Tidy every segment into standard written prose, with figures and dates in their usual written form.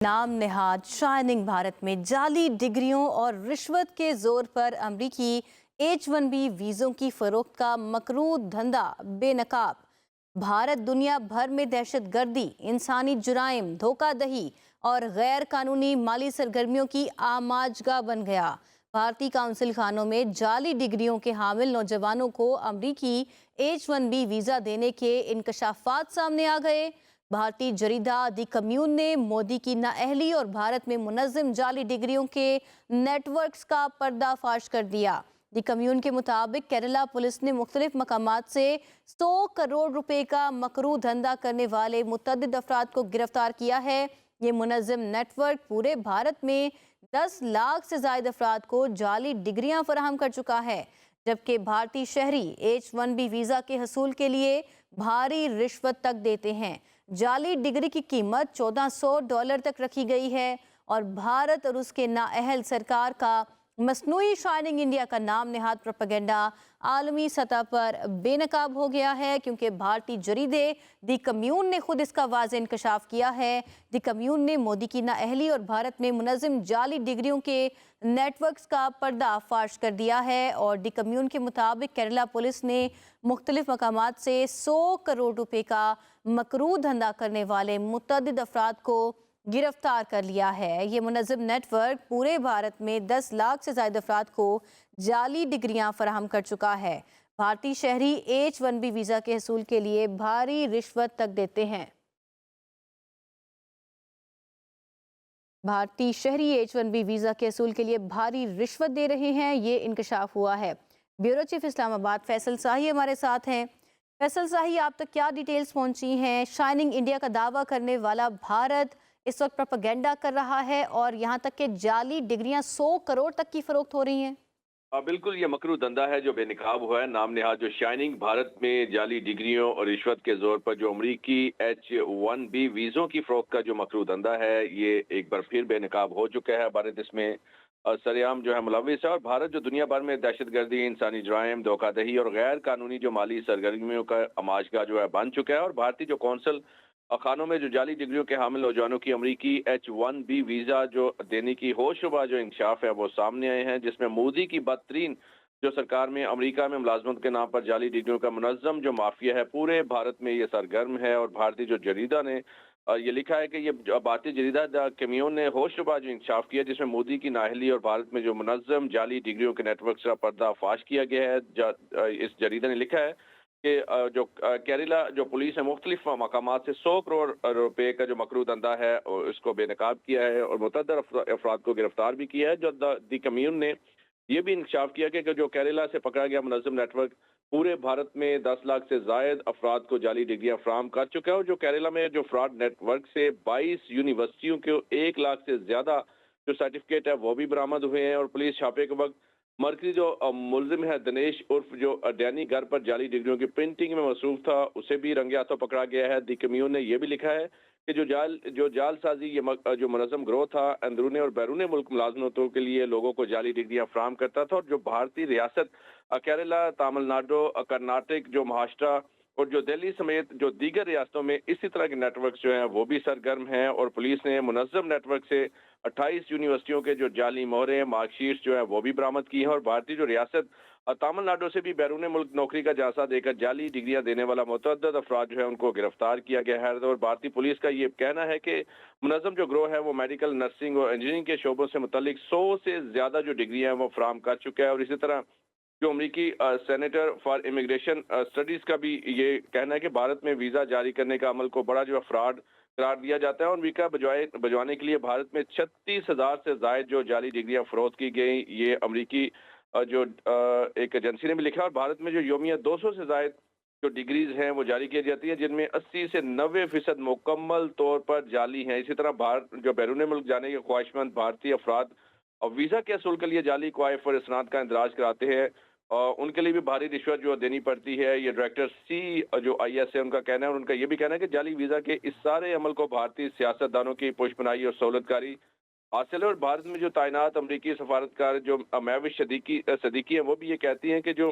नाम नेहाद शाइनिंग भारत में जाली डिग्रियों और रिश्वत के जोर पर अमरीकी H1B वीज़ों की फरोख्त का मकरू धंधा बेनकाब। भारत दुनिया भर में दहशत गर्दी, इंसानी जुराइम, धोखाधड़ी और गैर कानूनी माली सरगर्मियों की आमाजगाह बन गया। भारतीय काउंसिल खानों में जाली डिग्रियों के हामिल नौजवानों को अमरीकी H1B वीज़ा देने के इंकशाफात सामने आ गए। भारतीय जरीदा दी कम्यून ने मोदी की नाअहली और भारत में मुनज़्ज़म जाली डिग्रियों के नेटवर्क्स का पर्दाफाश कर दिया। दी कम्यून के मुताबिक केरला पुलिस ने मुख्तलिफ मकामात से 100 करोड़ रुपए का मकरू धंधा करने वाले मुतअद्दिद अफराद को गिरफ्तार किया है। ये मुनज़्ज़म नेटवर्क पूरे भारत में 10 लाख से ज़ायद अफराद को जाली डिग्रियां फराहम कर चुका है, जबकि भारतीय शहरी H1B वीज़ा के हसूल के लिए भारी रिश्वत तक देते हैं। जाली डिग्री की कीमत $1400 तक रखी गई है और भारत और उसके नाअहल सरकार का मसनूई शाइनिंग इंडिया का नाम नेहाद प्रोपेगेंडा आलमी सतह पर बेनकाब हो गया है, क्योंकि भारतीय जरीदे दी कम्यून ने खुद इसका वाज़े इंकशाफ किया है। दी कम्यून ने मोदी की नाअहली और भारत में मुनज़्ज़म जाली डिग्रियों के नेटवर्क्स का पर्दाफाश कर दिया है और दी कम्यून के मुताबिक केरला पुलिस ने मुख्तलिफ मकामात से 100 करोड़ रुपए का मकरू धंधा करने वाले मुतअद्दिद अफराद को गिरफ्तार कर लिया है। ये मुनज़्ज़म नेटवर्क पूरे भारत में 10 लाख से ज़ायद अफराद को जाली डिग्रियां फराहम कर चुका है। भारतीय शहरी H1B वीज़ा के हसूल के लिए भारी रिश्वत तक देते हैं। भारतीय शहरी H1B वीज़ा के हसूल के लिए भारी रिश्वत दे रहे हैं, ये इंकशाफ हुआ है। ब्यूरो चीफ इस्लामाबाद फैसल शाही हमारे साथ हैं। फैसल शाही, आप तक क्या डिटेल्स पहुंची हैं? शाइनिंग इंडिया का दावा करने वाला भारत इस वक्त प्रोपेगेंडा कर रहा है और यहाँ तक कि जाली डिग्रियां 100 करोड़ तक की फरोख्त हो रही हैं। बिल्कुल, ये मकरू धंधा है जो बेनकाब हुआ है। नाम नेहाद जो शाइनिंग भारत में जाली डिग्रियों और रिश्वत के जोर पर जो अमरीकी H1B वीज़ों की फरोख्त का जो मकरू धंधा है, ये एक बार फिर बेनकाब हो चुका है। भारत इसमें सरेआम जो है मुलविस है और भारत जो दुनिया भर में दहशत गर्दी, इंसानी जुराइम, धोखाधड़ी और गैर कानूनी जो माली सरगर्मियों का आमाजगाह जो है बन चुका है। और भारतीय जो कौंसल खानों में जो जाली डिग्रियों के हामिल नौजवानों की अमरीकी H1B वीज़ा जो देने की होशरुबा जो इंकशाफ है वो सामने आए हैं, जिसमें मोदी की बदतरीन जो सरकार में अमेरिका में मुलाजमत के नाम पर जाली डिग्रियों का मुनज़्ज़म जो माफिया है पूरे भारत में ये सरगर्म है। और भारतीय जो जरीदा ने ये लिखा है कि ये भारतीय जरीदा द कम्यून ने होशरुबा जो इंकशाफ किया, जिसमें मोदी की नाअहली और भारत में जो मुनज़्ज़म जाली डिग्रियों के नेटवर्क का पर्दाफाश किया गया है। इस जरीदा ने लिखा है कि जो केरला जो पुलिस है मुख्तलिफ मकामात से 100 करोड़ रुपए का जो मकरू धंधा है इसको बेनकाब किया है और मुतअद्दिद अफराद को गिरफ्तार भी किया है। जो दी कम्यून ने ये भी इंकशाफ किया कि जो केरला से पकड़ा गया मुनज़्ज़म नेटवर्क पूरे भारत में 10 लाख से जायद अफराद को जाली डिग्रियां फराहम कर चुका है। और जो केरला में जो फ्रॉड नेटवर्क से 22 यूनिवर्सिटियों के 1 लाख से ज्यादा जो सर्टिफिकेट है वो भी बरामद हुए हैं। और पुलिस छापे के वक्त मरकजी जो मुलजिम है दिनेश उर्फ जो डैनी घर पर जाली डिग्रियों की प्रिंटिंग में मसरूफ था, उसे भी रंगे हाथों पकड़ा गया है। दी कम्यून ने यह भी लिखा है कि जो जालसाजी ये जो मुनज़्ज़म ग्रोह था, अंदरूनी और बैरून मुल्क मुलाजमतों के लिए लोगों को जाली डिग्रियां फराहम करता था। और जो भारतीय रियासत केरला, तमिलनाडु, कर्नाटक, जो महाराष्ट्र और जो दिल्ली समेत जो दीगर रियासतों में इसी तरह के नेटवर्क जो हैं वो भी सरगर्म हैं। और पुलिस ने मुनज़्ज़म नेटवर्क से 28 यूनिवर्सिटियों के जो जाली मोहरें, मार्कशीट्स जो है वो भी बरामद की हैं। और भारतीय जो रियासत तमिलनाडु से भी बैरून मुल्क नौकरी का जायजा देकर जाली डिग्रियां देने वाला मुतअद्दिद अफराद जो है उनको गिरफ्तार किया गया है। और भारतीय पुलिस का ये कहना है कि मुनज़्ज़म जो ग्रोह है वो मेडिकल, नर्सिंग और इंजीनियरिंग के शोबों से मुतल्लिक 100 से ज्यादा जो डिग्रियां हैं वो फराहम कर चुका है। और इसी तरह जो अमरीकी सेनेटर फॉर इमिग्रेशन स्टडीज का भी ये कहना है कि भारत में वीजा जारी करने का अमल को बड़ा जो फ्रॉड करार दिया जाता है। और वीजा बजवाने के लिए भारत में 36,000 से जायद जो जाली डिग्रियां फरोख्त की गई, ये अमरीकी जो एक एजेंसी ने भी लिखा। और भारत में जो योमिया 200 से जायद जो डिग्रीज हैं वो जारी की जाती है, जिनमें 80 से 90% मुकम्मल तौर पर जाली हैं। इसी तरह भारत जो बैरून मुल्क जाने के ख्वाहिशमंद भारतीय अफराद और वीजा के असूल के लिए जाली क्वाइफ और इसनाद का इंदराज कराते हैं, उनके लिए भी भारी रिश्वत जो देनी पड़ती है। ये डायरेक्टर सी जो IS है उनका कहना है। और उनका ये भी कहना है कि जाली वीजा के इस सारे अमल को भारतीय सियासतदानों की पुष्पनाई और सहूलतकारी हासिल है। और भारत में जो तैनात अमरीकी सफारतकार जो महविश सदीकी है वो भी ये कहती हैं कि जो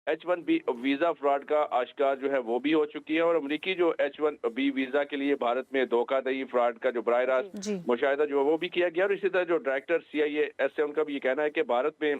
H1B वीजा फ्रॉड का आश्कार जो है वो भी हो चुकी है, और अमरीकी जो H1B वीजा के लिए भारत में धोखाधड़ी फ्रॉड का जो बराह रास्त जी मुशाहिदा जो है वो भी किया गया। और इसी तरह जो डायरेक्टर CIAS है उनका भी ये कहना है कि भारत में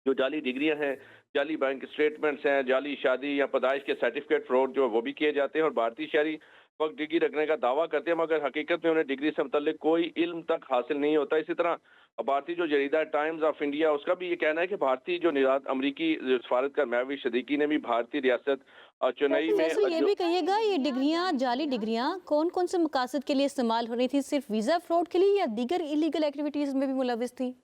जो जाली डिग्रियां हैं, जाली बैंक स्टेटमेंट्स हैं, जाली शादी या पैदाइश के सर्टिफिकेट फ्रॉड जो है वो भी किए जाते हैं, और भारतीय शहरी वक्त डिग्री रखने का दावा करते हैं मगर हकीकत में उन्हें डिग्री से मुतल्लिक कोई इल्म तक हासिल नहीं होता। इसी तरह भारतीय जो जरीदा टाइम्स ऑफ इंडिया उसका भी ये कहना है कि भारतीय जो निराद अमरीकी सफारतकार महवी सदीकी ने भी भारतीय रियासत चेन्नई में फैसल, ये जो भी कहिएगा, ये डिग्रियां, जाली डिग्रियां कौन कौन से मकासद के लिए इस्तेमाल हो रही थी? सिर्फ वीजा फ्रॉड के लिए या दीगर इलीगल एक्टिविटीज में भी मुलविस थी?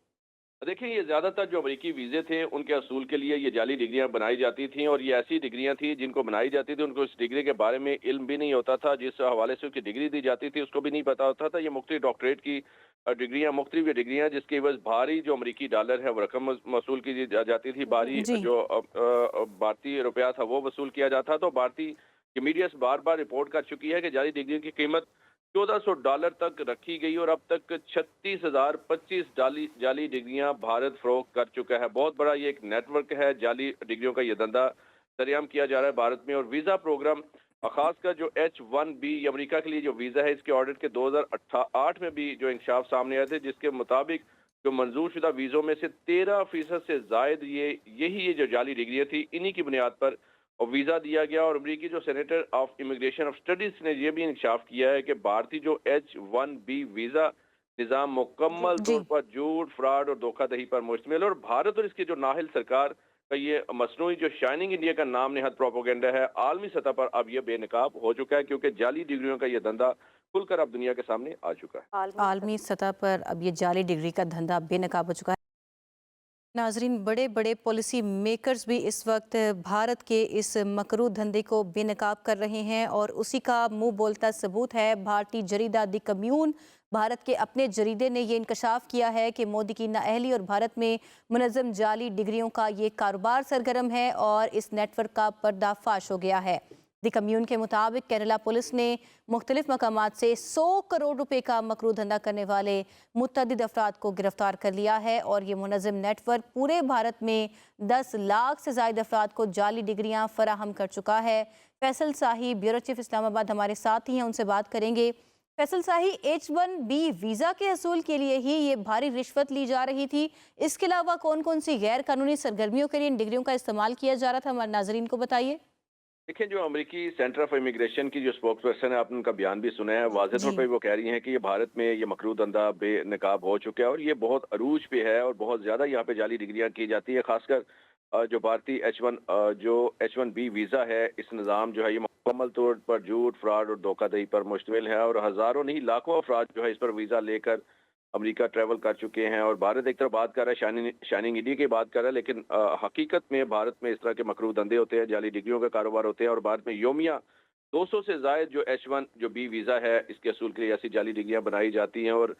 देखिए, ये ज्यादातर जो अमरीकी वीजे थे उनके असूल के लिए ये जाली डिग्रियां बनाई जाती थी, और ये ऐसी डिग्रियां थी जिनको बनाई जाती थी उनको इस डिग्री के बारे में इल्म भी नहीं होता था। जिस हवाले से उसकी डिग्री दी जाती थी उसको भी नहीं पता होता था। ये मुख्तलिफ डॉक्टरेट की डिग्रियां, मुख्तलिफ ये डिग्रियां जिसकी एवज भारी जो अमरीकी डॉलर है वो रकम वसूल की जाती थी, भारी जी जो भारतीय रुपया था वो वसूल किया जाता। तो भारतीय की मीडिया बार बार रिपोर्ट कर चुकी है कि जाली डिग्रियों की कीमत $1400 तक रखी गई, और अब तक 36,025 जाली डिग्रियां भारत फरोख्त कर चुका है। बहुत बड़ा ये एक नेटवर्क है, जाली डिग्रियों का ये धंधा सरेआम किया जा रहा है भारत में। और वीजा प्रोग्राम खासकर जो H1B अमेरिका के लिए जो वीजा है इसके ऑडिट के 2008 में भी जो इंकशाफ सामने आए थे, जिसके मुताबिक जो मंजूर शुदा वीजों में से 13% से जायद ये जो जाली डिग्रियां थी इन्हीं की बुनियाद पर और वीजा दिया गया। और अमरीकी जो senator of immigration of studies ने यह भी इंकशाफ किया है कि भारतीय जो H1B वीजा निज़ाम मुकम्मल जी तौर पर झूठ, फ्रॉड और धोखाधड़ी पर मुश्तमिल है। और भारत और इसकी जो नाहिल सरकार का ये मसनूई जो शाइनिंग इंडिया का नाम नेहद प्रोपोगेंडा है, आलमी सतह पर अब ये बेनकाब हो चुका है, क्योंकि जाली डिग्रियों का ये धंधा खुलकर अब दुनिया के सामने आ चुका है। आलमी सतह पर अब ये जाली डिग्री का धंधा बेनकाब हो चुका है। नाजरीन, बड़े बड़े पॉलिसी मेकर्स भी इस वक्त भारत के इस मकरू धंधे को बेनकाब कर रहे हैं, और उसी का मुंह बोलता सबूत है भारतीय जरीदा द कम्यून। भारत के अपने जरीदे ने ये इंकशाफ किया है कि मोदी की नाअहली और भारत में मुनज़्ज़म जाली डिग्रियों का ये कारोबार सरगर्म है, और इस नेटवर्क का पर्दाफाश हो गया है। द कम्यून के मुताबिक केरला पुलिस ने मुख्तलिफ मकामात से 100 करोड़ रुपए का मकरू धंधा करने वाले मुतअद्दिद अफराद को गिरफ्तार कर लिया है, और ये मुनज़्ज़म नेटवर्क पूरे भारत में 10 लाख से ज़ायद अफराद को जाली डिग्रियां फराहम कर चुका है। फैसल साही, ब्यूरो चीफ इस्लामाबाद, हमारे साथ ही हैं, उनसे बात करेंगे। फैसल साही, H1B वीज़ा के हसूल के लिए ही ये भारी रिश्वत ली जा रही थी, इसके अलावा कौन कौन सी गैर कानूनी सरगर्मियों के लिए इन डिग्रियों का इस्तेमाल किया जा रहा था, हमारे नाजरीन को बताइए। देखिए, जो अमेरिकी सेंटर ऑफ इमिग्रेशन की जो स्पोक्स पर्सन है, आपने उनका बयान भी सुना है। वाज़ेह तौर जी पे वो कह रही हैं कि ये भारत में ये मकरू धंधा बेनकाब हो चुका है और ये बहुत अरूज पे है और बहुत ज्यादा यहाँ पे जाली डिग्रियां की जाती है। खासकर जो भारतीय H1B वीजा है, इस निज़ाम जो है ये मुकम्मल तौर पर झूठ, फ्रॉड और धोखाधड़ी पर मुश्तमिल है, और हजारों नहीं लाखों अफराद जो है इस पर वीजा लेकर अमेरिका ट्रैवल कर चुके हैं। और भारत एक तरफ बात कर रहा है, शाइनिंग इंडिया की बात कर रहा है, लेकिन हकीकत में भारत में इस तरह के मकरू धंधे होते हैं, जाली डिग्रियों का कारोबार होते हैं, और भारत में योमिया 200 से जायद जो H1B वीजा है इसके असूल के लिए ऐसी जाली डिग्रियां बनाई जाती हैं, और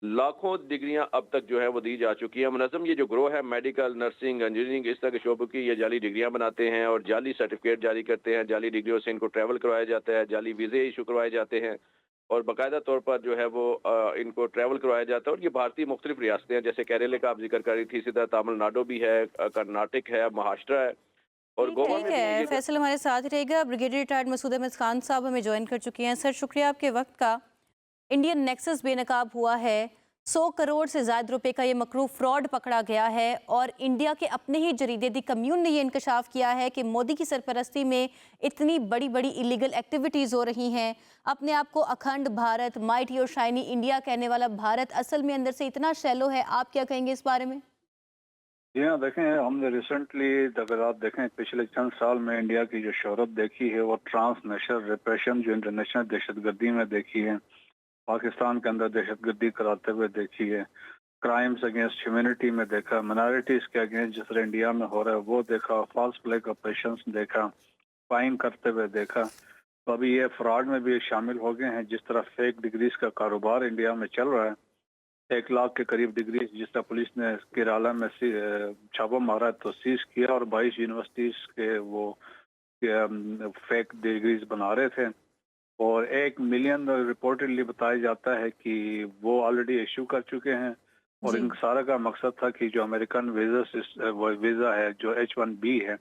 लाखों डिग्रियां अब तक जो है वो दी जा चुकी है। मुनज़्ज़म ये जो ग्रोह है मेडिकल, नर्सिंग, इंजीनियरिंग, इस तरह के शोबों की ये जाली डिग्रियां बनाते हैं और जाली सर्टिफिकेट जारी करते हैं। जाली डिग्रियों से इनको ट्रैवल करवाया जाता है, जाली वीजे इशू करवाए जाते हैं, और बाकायदा तौर पर जो है वो इनको ट्रैवल करवाया जाता है। और ये भारतीय मुख्तलिफ रियासतें हैं, जैसे केरल का आप जिक्र कर रही थी, इसी तरह तमिलनाडु भी है, कर्नाटक है, महाराष्ट्र है, और गोवा ठीक में भी है, ये फैसल हमारे साथ ही रहेगा। ब्रिगेडियर रिटायर्ड मसूद अहमद खान साहब हमें ज्वाइन कर चुके हैं। सर, शुक्रिया आपके वक्त का। इंडियन नेक्सस बेनकाब हुआ है, 100 करोड़ से ज़्यादा रुपए का ये मकरू फ्रॉड पकड़ा गया है, और इंडिया के अपने ही जरीदे दी कम्यून ने ये इंकशाफ किया है कि मोदी की सरपरस्ती में इतनी बड़ी बड़ी इलीगल एक्टिविटीज़ हो रही हैं। अपने आप को अखंड भारत, माइटी और शाइनी इंडिया कहने वाला भारत असल में अंदर से इतना शैलो है। आप क्या कहेंगे इस बारे में? जी हाँ, देखें, हमने रिसेंटली अगर आप देखें पिछले चंद साल में इंडिया की जो शोहरत देखी है वो ट्रांसनेशनल रिप्रेशन जो इंटरनेशनल दहशतगर्दी में देखी है, पाकिस्तान के अंदर दहशतगर्दी कराते हुए देखी है, क्राइम्स अगेंस्ट ह्यूमैनिटी में देखा, माइनॉरिटीज के अगेंस्ट जिस तरह इंडिया में हो रहा है वो देखा, फॉल्स फ्लैग ऑपरेशंस देखा, फाइन करते हुए देखा। तो अभी ये फ्रॉड में भी शामिल हो गए हैं। जिस तरह फेक डिग्रीज का कारोबार इंडिया में चल रहा है, 1 लाख के करीब डिग्री जिस तरह पुलिस ने केरला में छापा मारा तो सीज किया, और 22 यूनिवर्सिटीज के वो फेक डिग्रीज बना रहे थे, और 1 मिलियन रिपोर्टेडली बताया जाता है कि वो ऑलरेडी इशू कर चुके हैं। और जी इन सारा का मकसद था कि जो अमेरिकन वीजा है जो H1B है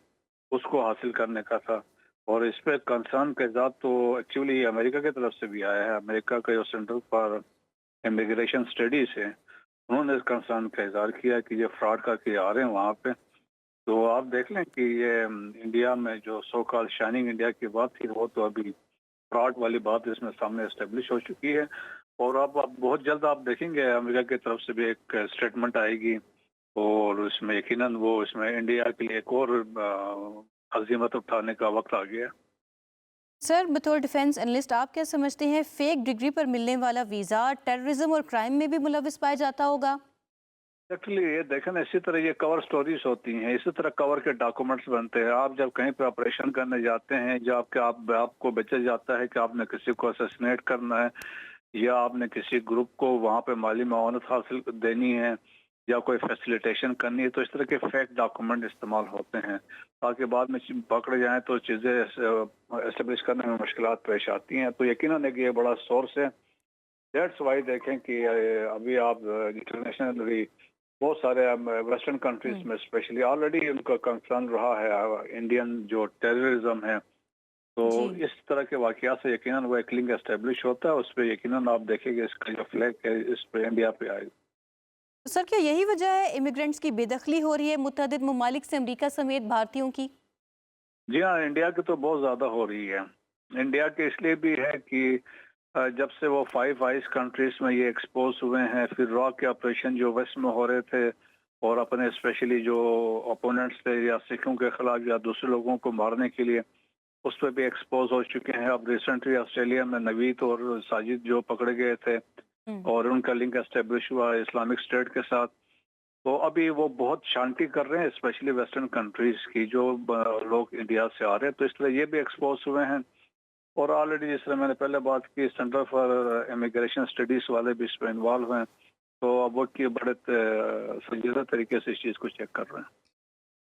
اس کو حاصل کرنے کا تھا. اور اس پہ کنسرن کا اظہار تو ایکچولی امریکہ کی طرف سے بھی آیا ہے. امریکہ کا جو سینٹر فار امیگریشن اسٹڈیز ہے انہوں نے اس کنسرن کا اظہار کیا کہ یہ فراڈ کر کے آ رہے ہیں وہاں پہ. تو آپ دیکھ لیں کہ یہ انڈیا میں جو سو کال شائننگ انڈیا کی بات تھی وہ تو ابھی فراڈ والی بات اس میں سامنے اسٹیبلش ہو چکی ہے. اور اب بہت جلد آپ دیکھیں گے امریکہ کی طرف سے بھی ایک اسٹیٹمنٹ آئے گی اور اس میں یقیناً وہ اس میں انڈیا کے لیے ایک اور عزیمت اٹھانے کا وقت آ گیا. سر بطور ڈیفینس انالسٹ آپ کیا سمجھتے ہیں فیک ڈگری پر ملنے والا ویزا ٹیررزم اور کرائم میں بھی ملوث پایا جاتا ہوگا؟ ایکچولی یہ دیکھیں نا اسی طرح یہ کور سٹوریز ہوتی ہیں, اسی طرح کور کے ڈاکومنٹس بنتے ہیں. آپ جب کہیں پہ آپریشن کرنے جاتے ہیں جب آپ کو بیچا جاتا ہے کہ آپ نے کسی کو اسیسنیٹ کرنا ہے یا آپ نے کسی گروپ کو وہاں پہ مالی معاونت حاصل دینی ہے یا کوئی فیسیلیٹیشن کرنی ہے تو اس طرح کے فیک ڈاکومنٹ استعمال ہوتے ہیں تاکہ بعد میں پکڑے جائیں تو چیزیں اسٹیبلش کرنے میں مشکلات پیش آتی ہیں. تو یقیناً ایک یہ بڑا سورس ہے. دیٹس وائی دیکھیں کہ ابھی آپ انٹرنیشنلی بہت سارے ویسٹرن کنٹریز میں اسپیشلی آلریڈی ان کا کنسرن رہا ہے انڈین جو ٹیررزم ہے. تو اس طرح کے واقعات سے یقیناً وہ ایک لنک اسٹیبلش ہوتا ہے. اس پہ یقیناً آپ دیکھیں گے اس کا جو فلیگ ہے اس پہ انڈیا پہ آئے گا. سر کیا یہی وجہ ہے امیگرینٹس کی بے دخلی ہو رہی ہے متعدد ممالک سے امریکہ سمیت بھارتیوں کی؟ جی ہاں, انڈیا کی تو بہت زیادہ ہو رہی ہے. انڈیا کے اس لیے بھی ہے کہ جب سے وہ 5 آئس کنٹریز میں یہ ایکسپوز ہوئے ہیں پھر را کے آپریشن جو ویسٹ میں ہو رہے تھے اور اپنے اسپیشلی جو اپوننٹس تھے یا سکھوں کے خلاف یا دوسرے لوگوں کو مارنے کے لیے اس پہ بھی ایکسپوز ہو چکے ہیں. اب ریسنٹلی آسٹریلیا میں نوید اور ساجد جو پکڑے گئے تھے اور ان کا لنک اسٹیبلش ہوا اسلامک اسٹیٹ کے ساتھ. تو ابھی وہ بہت شانتی کر رہے ہیں اسپیشلی ویسٹرن کنٹریز کی جو لوگ انڈیا سے آ رہے ہیں. تو اس طرح یہ بھی ایکسپوز ہوئے ہیں. اور آلریڈی جس طرح میں نے پہلے بات کی سینٹر فار امیگریشن اسٹڈیز والے بھی اس پہ انوالو ہیں. تو اب وہ بڑے سنجیدہ طریقے سے اس چیز کو چیک کر رہے ہیں.